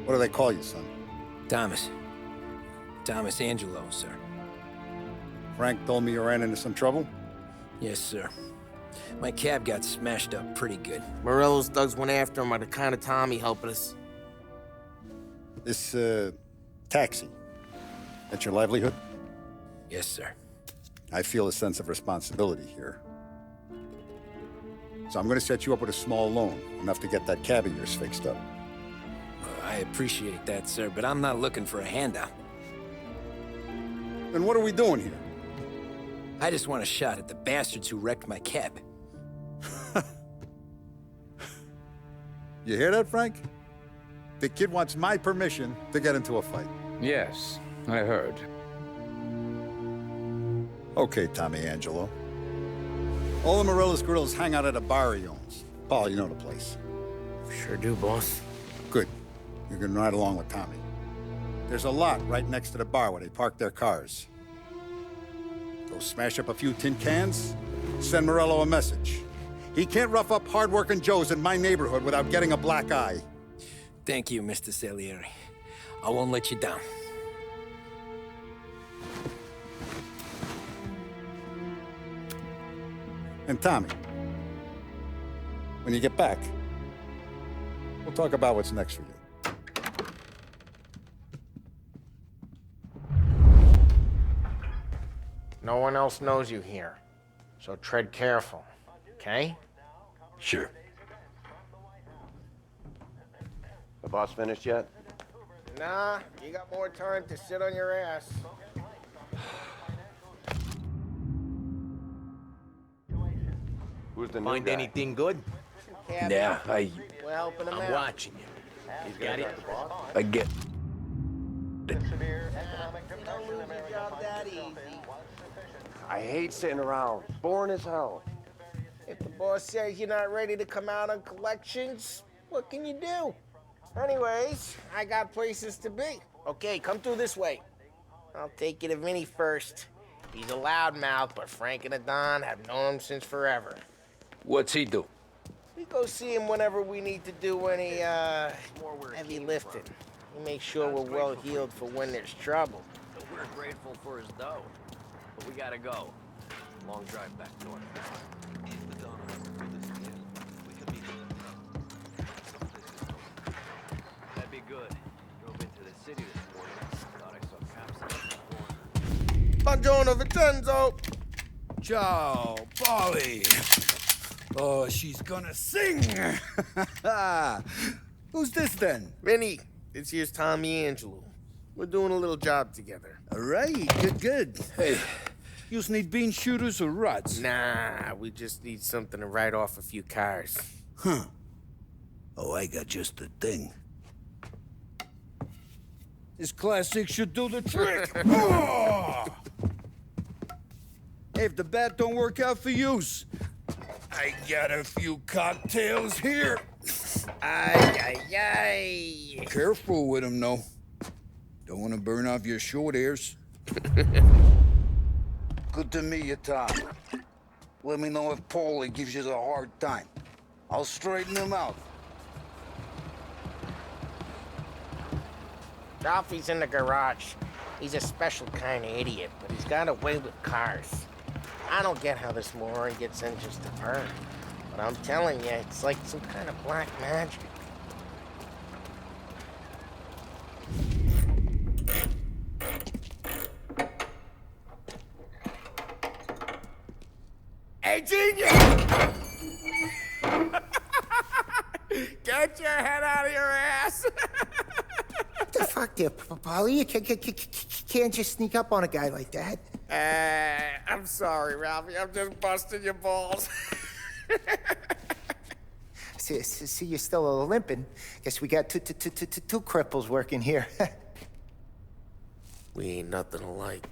What do they call you, son? Thomas. Thomas Angelo, sir. Frank told me you ran into some trouble? Yes, sir. My cab got smashed up pretty good. Morello's thugs went after him on account of Tommy helping us. This, taxi. That's your livelihood? Yes, sir. I feel a sense of responsibility here. So I'm gonna set you up with a small loan, enough to get that cab of yours fixed up. I appreciate that, sir, but I'm not looking for a handout. Then what are we doing here? I just want a shot at the bastards who wrecked my cab. You hear that, Frank? The kid wants my permission to get into a fight. Yes, I heard. Okay, Tommy Angelo. All the Morella's girls hang out at a bar he owns. Paul, you know the place. Sure do, boss. Good. You're gonna ride along with Tommy. There's a lot right next to the bar where they park their cars. Go smash up a few tin cans, send Morello a message. He can't rough up hard-working Joes in my neighborhood without getting a black eye. Thank you, Mr. Salieri. I won't let you down. And Tommy, when you get back, we'll talk about what's next for you. No one else knows you here, so tread careful, okay? Sure. The boss finished yet? Nah, you got more time to sit on your ass. Who's the new Find guy? anything good? Yeah, We're helping him I'm out. watching you. He's got it. I get... I hate sitting around. Boring as hell. If the boss says you're not ready to come out on collections, what can you do? Anyways, I got places to be. Okay, come through this way. I'll take you to Vinny first. He's a loudmouth, but Frank and the Don have known him since forever. What's he do? We go see him whenever we need to do any, heavy lifting. He makes sure we're well healed for when there's trouble. So we're grateful for his dough. But we gotta go. Long drive back north. That'd be good. Drove into the city this morning. Thought I saw cops on the corner. Buongiorno, Vincenzo! Ciao, Polly. Oh, she's gonna sing. Who's this then? Vinny, this here's Tommy Angelo. We're doing a little job together. All right, good. Hey, you need bean shooters or rods? Nah, we just need something to write off a few cars. Huh. Oh, I got just the thing. This classic should do the trick. Oh! Hey, if the bat don't work out for use, I got a few cocktails here. Ay. Careful with them, though. Don't want to burn off your short hairs. Good to meet you, Tom. Let me know if Paulie gives you a hard time. I'll straighten him out. Ralphie's in the garage. He's a special kind of idiot, but he's got a way with cars. I don't get how this moron gets interest to burn. But I'm telling you, it's like some kind of black magic. Hey, genius! Get your head out of your ass! What the fuck there, Polly? You can't just sneak up on a guy like that. I'm sorry, Ralphie. I'm just busting your balls. See, you're still limping. Guess we got two cripples working here. We ain't nothing alike.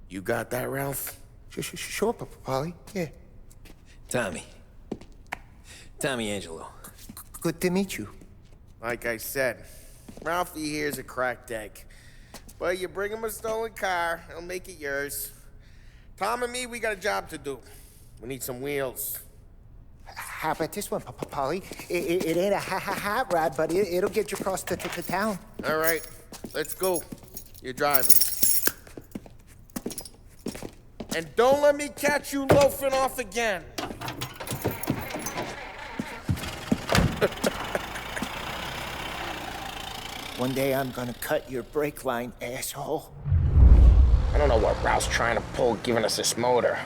You got that, Ralph? Sure, Polly. Yeah. Tommy Angelo. Good to meet you. Like I said, Ralphie here's a cracked egg. But you bring him a stolen car, he'll make it yours. Tom and me, we got a job to do. We need some wheels. How about this one, Polly? It ain't a hot rod, but it'll get you across to town. All right, let's go. You're driving. And don't let me catch you loafing off again. One day I'm gonna cut your brake line, asshole. I don't know what Ralph's trying to pull giving us this motor.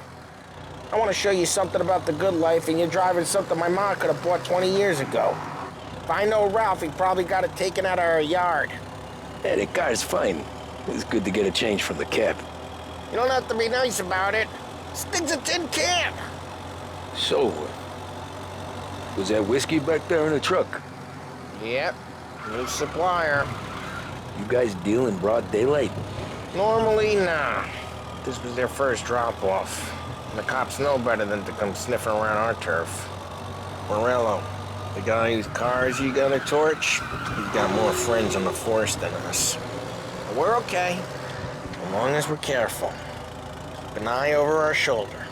I want to show you something about the good life, and you're driving something my mom could have bought 20 years ago. If I know Ralph, he probably got it taken out of our yard. Yeah, that car's fine. It's good to get a change from the cab. You don't have to be nice about it. This thing's a tin can. So, was that whiskey back there in the truck? Yep, new supplier. You guys deal in broad daylight? Normally, nah. This was their first drop-off. And the cops know better than to come sniffing around our turf. Morello, the guy whose cars you got a torch, he's got more friends on the force than us. But we're okay, as long as we're careful. Keep an eye over our shoulder.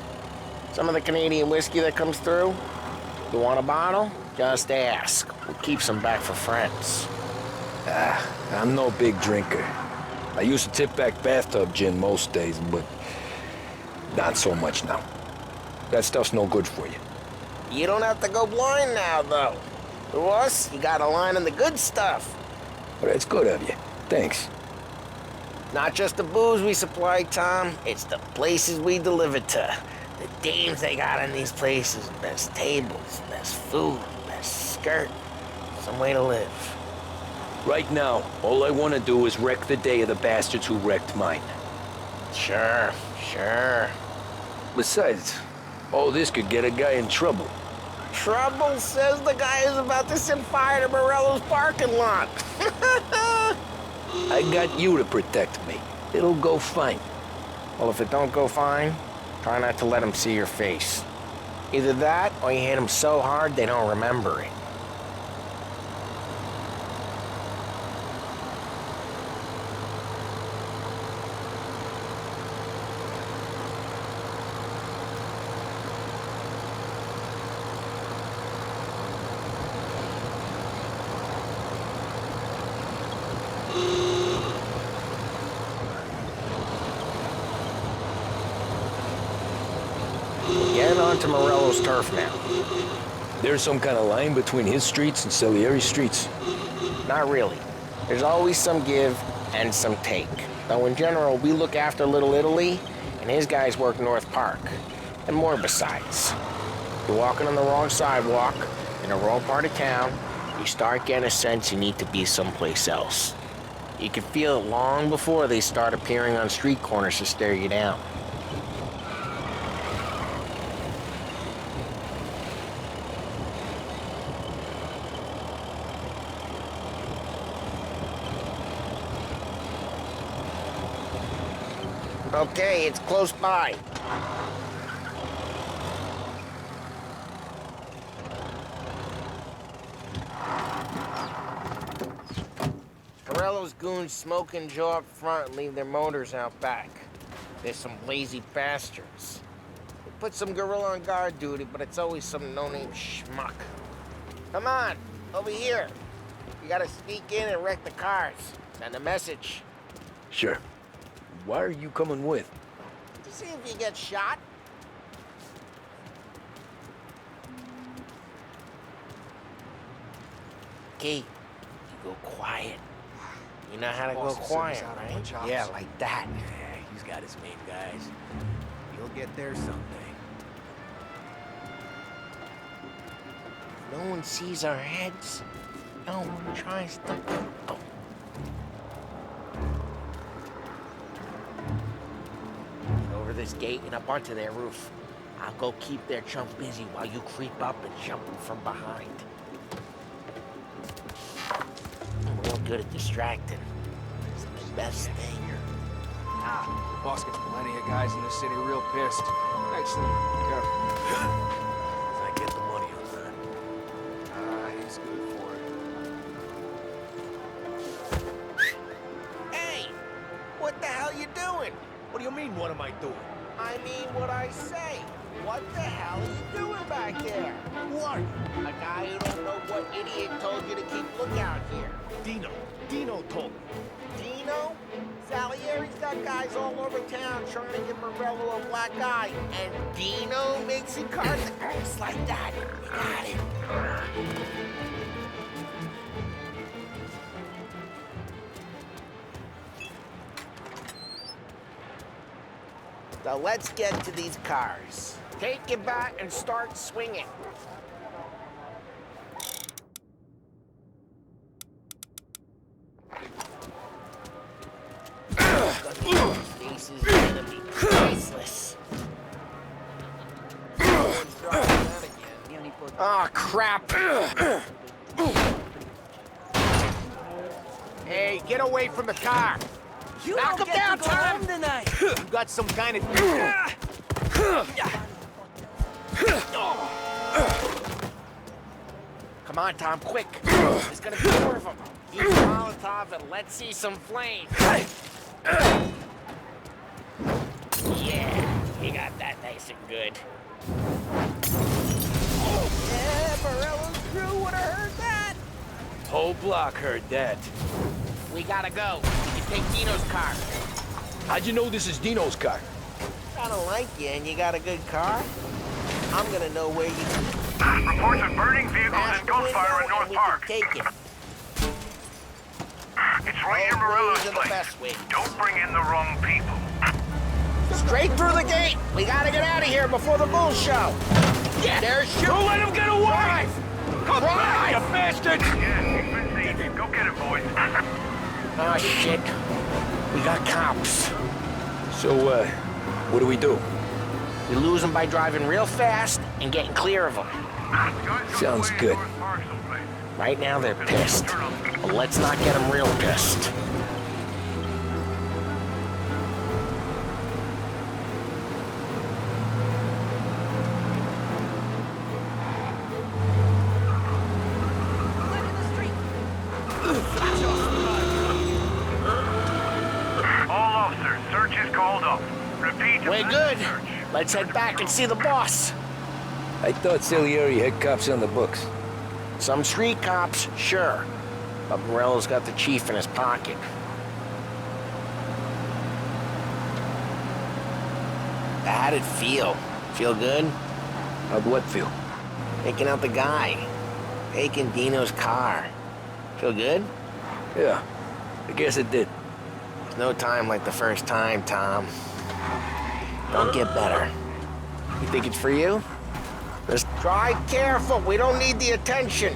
Some of the Canadian whiskey that comes through, you want a bottle? Just ask. We'll keep some back for friends. I'm no big drinker. I used to tip back bathtub gin most days, but not so much now. That stuff's no good for you. You don't have to go blind now, though. To us, you got a line on the good stuff. But that's good of you. Thanks. Not just the booze we supply, Tom. It's the places we deliver to. The dames they got in these places. Best tables, best food, best skirt. Some way to live. Right now, all I want to do is wreck the day of the bastards who wrecked mine. Sure. Besides, all this could get a guy in trouble. Trouble says the guy is about to set fire to Morello's parking lot. I got you to protect me. It'll go fine. Well, if it don't go fine, try not to let him see your face. Either that, or you hit him so hard they don't remember it. Get onto Morello's turf now. There's some kind of line between his streets and Salieri streets. Not really. There's always some give and some take. Though in general, we look after Little Italy, and his guys work North Park. And more besides. You're walking on the wrong sidewalk, in the wrong part of town, you start getting a sense you need to be someplace else. You can feel it long before they start appearing on street corners to stare you down. Okay, it's close by. Morello's goons smoke and jaw up front and leave their motors out back. They're some lazy bastards. They put some gorilla on guard duty, but it's always some no-name schmuck. Come on, over here. You gotta sneak in and wreck the cars. Send a message. Sure. Why are you coming with? To see if you get shot. Okay, you go quiet. You know how to go quiet, right? Yeah, like that. Yeah, he's got his main guys. You'll get there someday. No one sees our heads. No one tries to... Oh. Over this gate and up onto their roof. I'll go keep their chump busy while you creep up and jump them from behind. I'm real good at distracting. It's the best thing. Boss gets plenty of guys in this city real pissed. Actually, careful. I get the money on that. He's good for it. Hey! What the hell you doing? What do you mean, what am I doing? I mean what I say. What the hell are you doing back there? What? A guy who don't know what idiot told you to keep lookout here. Dino told me. Dino? Salieri's got guys all over town trying to give Morello a black eye. And Dino makes it cars just like that. You got it. So let's get to these cars. Take your bat and start swinging. This is gonna be priceless. Oh, crap. Hey, get away from the car. You Knock don't him get down, to go Tom. home tonight. You got some kind of... Come on, Tom, quick. There's gonna be more of them. Use Molotov and let's see some flames. Yeah, you got that nice and good. Yeah, Morello's crew would have heard that. Whole block heard that. We gotta go. We can take Dino's car. How'd you know this is Dino's car? I don't like you and you got a good car. I'm gonna know where you Reports of burning vehicles and gunfire in North Park. Take it. It's right near Morello's These are the place. best ways. Don't bring in the wrong people. Straight through the gate. We gotta get out of here before the bulls show. Yeah, there's shoot. Don't let him get away! Come back, you bastards! Yeah, he's been seen. Go get it, boys. Oh, shit. We got cops. So, what do we do? We lose them by driving real fast and getting clear of them. Sounds good. Right now, they're pissed. But let's not get them real pissed. All officers, search is called off. Repeat. We're good. Let's head back and see the boss. I thought Salieri had cops on the books. Some street cops, sure. But Morello's got the chief in his pocket. How'd it feel? Feel good? How'd what feel? Taking out the guy. Taking Dino's car. Feel good? Yeah, I guess it did. There's no time like the first time, Tom. Don't get better. You think it's for you? Just drive careful. We don't need the attention.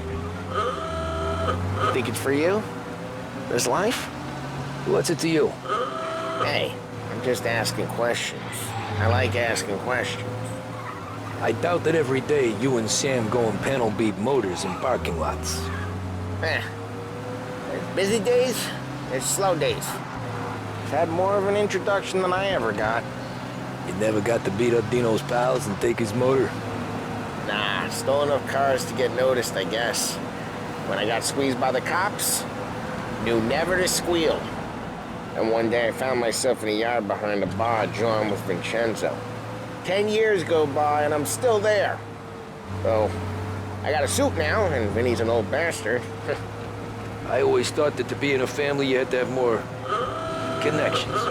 You think it's for you? This life? What's it to you? Hey, I'm just asking questions. I like asking questions. I doubt that every day you and Sam go and panel beat motors in parking lots. There's busy days, there's slow days. I've had more of an introduction than I ever got. You never got to beat up Dino's pals and take his motor? Nah, stole enough cars to get noticed, I guess. When I got squeezed by the cops, knew never to squeal. And one day I found myself in a yard behind a bar drawn with Vincenzo. 10 years go by and I'm still there. So, I got a suit now, and Vinny's an old bastard. I always thought that to be in a family you had to have more connections.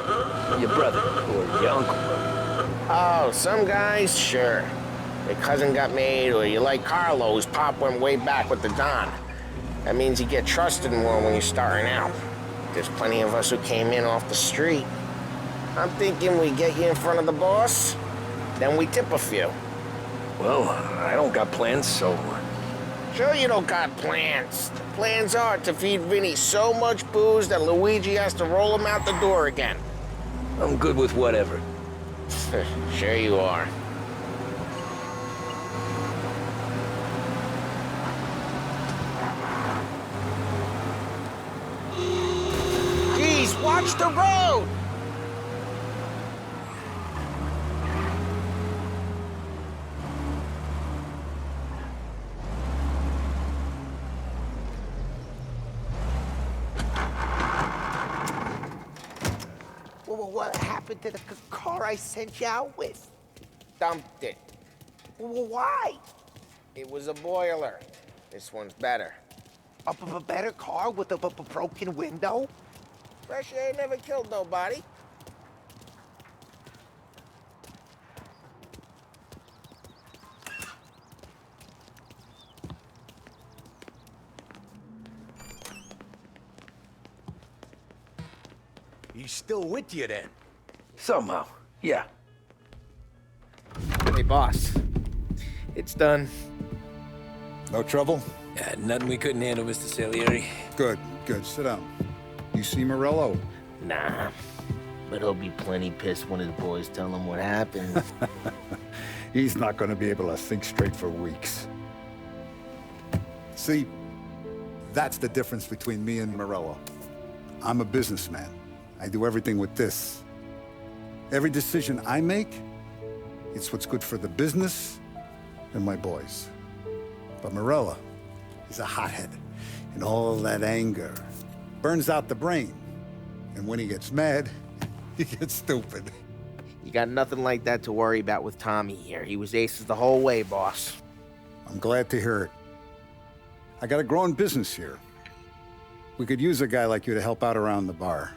Your brother or your uncle. Oh, some guys, sure. Your cousin got made, or you like Carlos, Pop went way back with the Don. That means you get trusted more when you're starting out. There's plenty of us who came in off the street. I'm thinking we get you in front of the boss, then we tip a few. Well, I don't got plans, so... Sure you don't got plans. The plans are to feed Vinny so much booze that Luigi has to roll him out the door again. I'm good with whatever. Sure you are. Jeez, watch the road! What happened to the car I sent you out with? Dumped it. Well, why? It was a boiler. This one's better. A better car with a broken window? Fresh air never killed nobody. He's still with you then? Somehow, yeah. Hey, boss. It's done. No trouble? Nothing we couldn't handle, Mr. Salieri. Good, good. Sit down. You see Morello? Nah. But he'll be plenty pissed when his boys tell him what happened. He's not going to be able to think straight for weeks. See, that's the difference between me and Morello. I'm a businessman. I do everything with this. Every decision I make, it's what's good for the business and my boys. But Morello, he's a hothead. And all that anger burns out the brain. And when he gets mad, he gets stupid. You got nothing like that to worry about with Tommy here. He was aces the whole way, boss. I'm glad to hear it. I got a growing business here. We could use a guy like you to help out around the bar.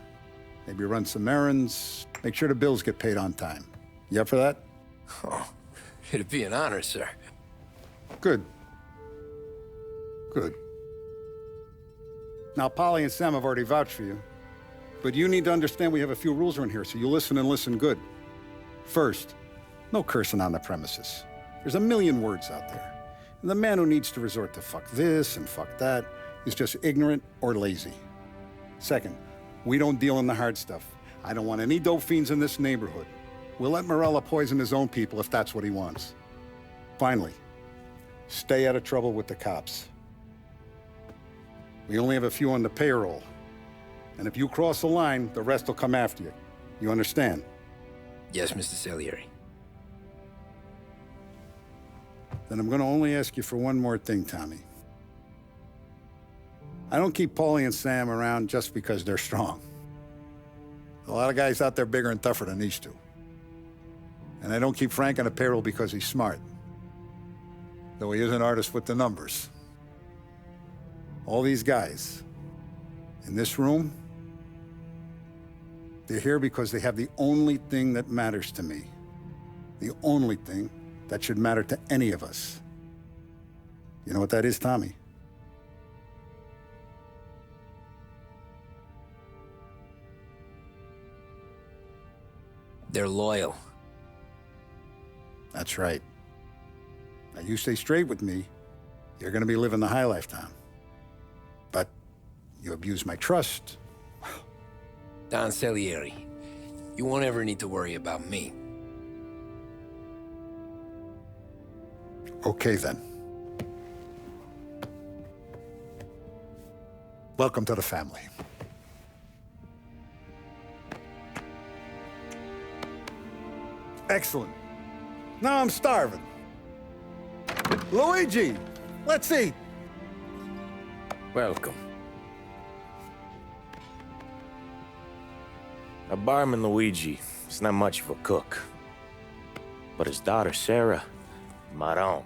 Maybe run some errands, make sure the bills get paid on time. You up for that? Oh, it'd be an honor, sir. Good. Good. Now, Polly and Sam have already vouched for you. But you need to understand we have a few rules around here, so you listen and listen good. First, no cursing on the premises. There's a million words out there. And the man who needs to resort to fuck this and fuck that is just ignorant or lazy. Second, we don't deal in the hard stuff. I don't want any dope fiends in this neighborhood. We'll let Morello poison his own people if that's what he wants. Finally, stay out of trouble with the cops. We only have a few on the payroll. And if you cross the line, the rest will come after you. You understand? Yes, Mr. Salieri. Then I'm going to only ask you for one more thing, Tommy. I don't keep Paulie and Sam around just because they're strong. A lot of guys out there bigger and tougher than these two. And I don't keep Frank on the payroll because he's smart. Though he is an artist with the numbers. All these guys in this room, they're here because they have the only thing that matters to me. The only thing that should matter to any of us. You know what that is, Tommy? They're loyal. That's right. Now, you stay straight with me, you're gonna be living the high life, Tom. But you abuse my trust. Don Salieri, you won't ever need to worry about me. Okay, then. Welcome to the family. Excellent. Now I'm starving. Luigi, let's eat. Welcome. A barman Luigi is not much of a cook. But his daughter, Sarah, Maron,